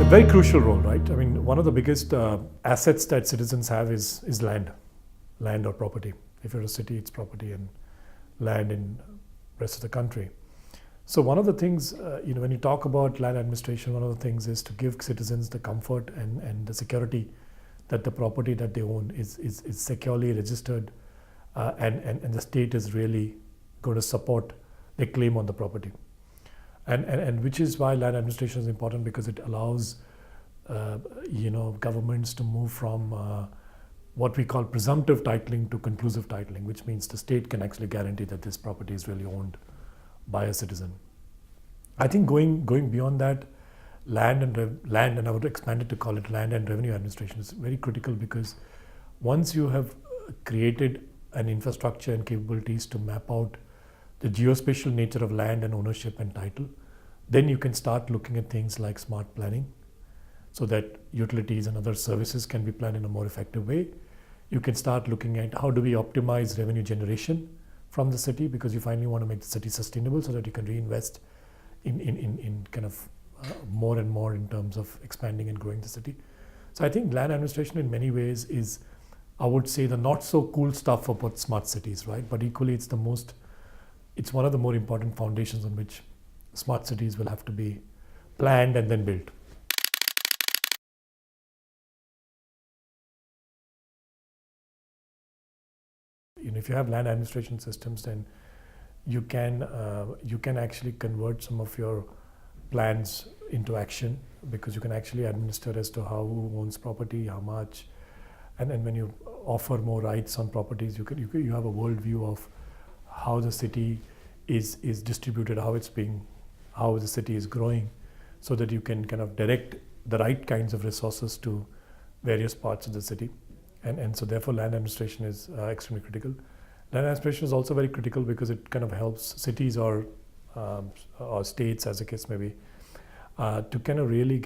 very crucial role, right? I mean, one of the biggest assets that citizens have is land or property. If you're a city, it's property, and land in rest of the country. So one of the things, when you talk about land administration, one of the things is to give citizens the comfort and the security that the property that they own is securely registered, and the state is really going to support their claim on the property. And which is why land administration is important, because it allows governments to move from what we call presumptive titling to conclusive titling, which means the state can actually guarantee that this property is really owned by a citizen. I think going beyond that, land and I would expand it to call it land and revenue administration is very critical, because once you have created an infrastructure and capabilities to map out the geospatial nature of land and ownership and title, then you can start looking at things like smart planning, so that utilities and other services can be planned in a more effective way. You can start looking at how do we optimize revenue generation from the city, because you finally want to make the city sustainable so that you can reinvest in kind of more and more in terms of expanding and growing the city. So I think land administration in many ways is, I would say, the not so cool stuff for both smart cities, right? But equally it's one of the more important foundations on which smart cities will have to be planned and then built. If you have land administration systems, then you can actually convert some of your plans into action, because you can actually administer as to who owns property, how much, and then when you offer more rights on properties, you have a worldview of how the city is distributed, how the city is growing, so that you can kind of direct the right kinds of resources to various parts of the city. And so therefore land administration is extremely critical. Land administration is also very critical because it kind of helps cities or states, as the case may be, to kind of really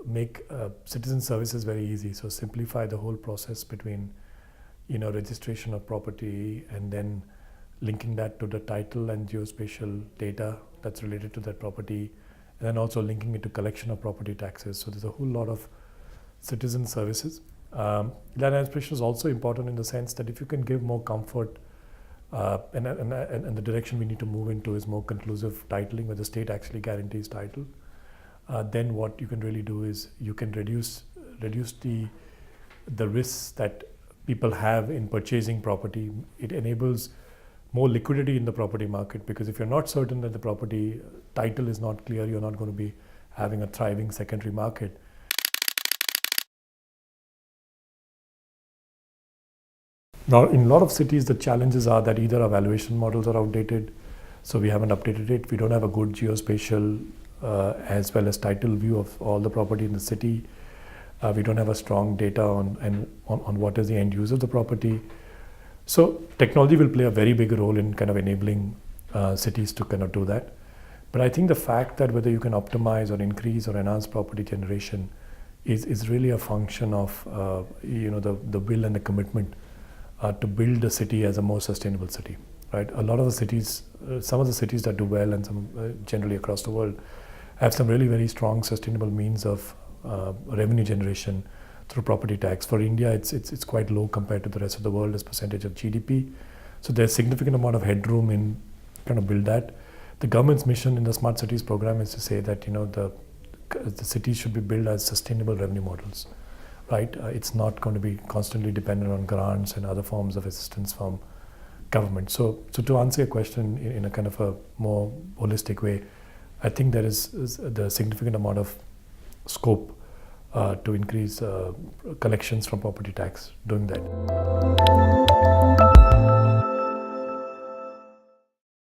make citizen services very easy. So simplify the whole process between registration of property and then linking that to the title and geospatial data that's related to that property, and then also linking it to collection of property taxes. So there's a whole lot of citizen services. Land administration is also important in the sense that if you can give more comfort, and the direction we need to move into is more conclusive titling, where the state actually guarantees title, then what you can really do is you can reduce the risks that people have in purchasing property. It enables more liquidity in the property market, because if you're not certain that the property title is not clear, you're not going to be having a thriving secondary market. Now, in a lot of cities, the challenges are that either our valuation models are outdated, so we haven't updated it. We don't have a good geospatial as well as title view of all the property in the city. We don't have a strong data on what is the end use of the property. So technology will play a very big role in kind of enabling cities to kind of do that. But I think the fact that whether you can optimize or increase or enhance property generation is really a function of the will and the commitment to build the city as a more sustainable city, right? A lot of the cities, some of the cities that do well, and some generally across the world, have some really very strong sustainable means of revenue generation through property tax. For India, it's quite low compared to the rest of the world as percentage of GDP. So there's significant amount of headroom in kind of build that. The government's mission in the Smart Cities program is to say that the cities should be built as sustainable revenue models, right? It's not going to be constantly dependent on grants and other forms of assistance from government. So to answer your question in a kind of a more holistic way, I think there is the significant amount of scope to increase collections from property tax doing that.